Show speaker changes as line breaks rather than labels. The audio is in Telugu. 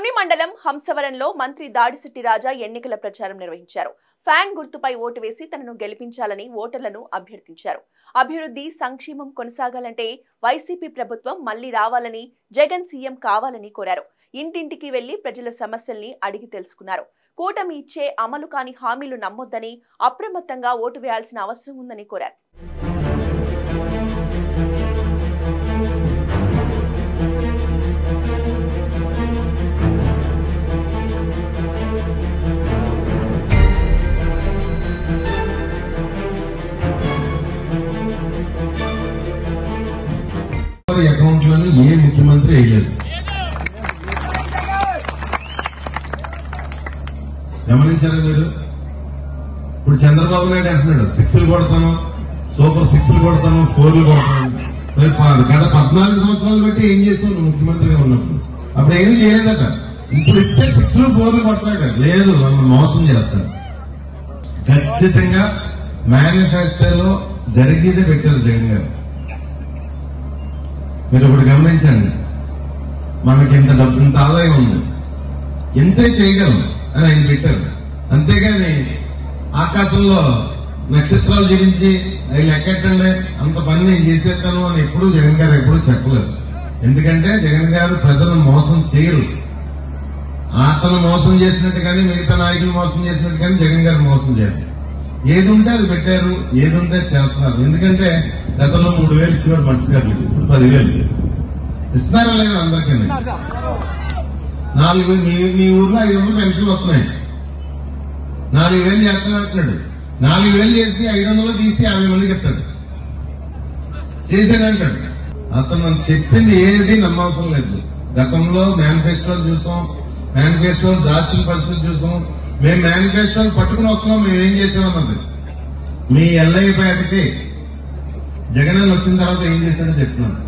తుని మండలం హంసవరంలో మంత్రి దాడిశెట్టి రాజా ఎన్నికల ప్రచారం నిర్వహించారు. ఫ్యాన్ గుర్తుపై ఓటు వేసి తనను గెలిపించాలని ఓటర్లను అభ్యర్థించారు. అభివృద్ధి సంక్షేమం కొనసాగాలంటే వైసీపీ ప్రభుత్వం మళ్లీ రావాలని, జగన్ సీఎం కావాలని కోరారు. ఇంటింటికి వెళ్లి ప్రజల సమస్యల్ని అడిగి తెలుసుకున్నారు. కూటమి ఇచ్చే అమలు కాని హామీలు నమ్మొద్దని, అప్రమత్తంగా ఓటు వేయాల్సిన అవసరం ఉందని కోరారు.
అకౌంట్ లోని ఏ ముఖ్యమంత్రి వేయలేదు. గమనించారు మీరు? ఇప్పుడు చంద్రబాబు నాయుడు అంటున్నాడు 6లు కొడతాను, సూపర్ 6లు కొడతాను, 4లు కొడతాను. మరి గత 14 సంవత్సరాలు బట్టి ఏం చేసావు నువ్వు ముఖ్యమంత్రిగా ఉన్నప్పుడు? అప్పుడు ఏం చేయలేదట. ఇప్పుడు ఇస్తే 6లు 4లు కొడతాడు. లేదు, మనం మోసం చేస్తాడు. ఖచ్చితంగా మేనిఫెస్టోలో జరిగేదే పెట్టారు జగన్ గారు. మీరు ఒకటి గమనించండి, మనకి ఇంత డబ్బు, ఇంత ఆదాయం ఉంది, ఎంతే చేయగలం అని ఆయన పెట్టారు. అంతేగాని ఆకాశంలో నక్షత్రాలు జీవించి అవి లెక్కెట్టండి, అంత పని నేను చేసేస్తాను అని ఎప్పుడు జగన్ గారు ఎప్పుడు చెప్పలేదు. ఎందుకంటే జగన్ గారు ప్రజలను మోసం చేయరు. అతను మోసం చేసినట్టు కానీ, మిగతా నాయకులు మోసం చేసినట్టు కానీ జగన్ గారు మోసం చేయరు. ఏది ఉంటే అది పెట్టారు, ఏది ఉంటే చేస్తున్నారు. ఎందుకంటే గతంలో 3,000 ఇచ్చేవారు మనిషి గారు, ఇప్పుడు 10,000 ఇస్తున్నారా లేదు అందరికీ? 4,000 మీ ఊర్లో 500 పెన్షన్లు వస్తున్నాయి. 4,000 చేస్తున్నట్టున్నాడు. 4,000 చేసి 500 తీసి 50 మందికి ఇస్తాడు. చేసేదంటాడు. అతను చెప్పింది ఏది నమ్మవసరం లేదు. గతంలో మేనిఫెస్టోలు చూసాం, మేనిఫెస్టోలు దాచిన పరిస్థితి చూసాం. మేము మేనిఫెస్టోలు పట్టుకుని వస్తున్నాం, మేము ఏం చేసామన్నది. మీ ఎల్ఐపేటకి జగన్ వచ్చిన తర్వాత ఏం చేశాడో చెప్తున్నాను.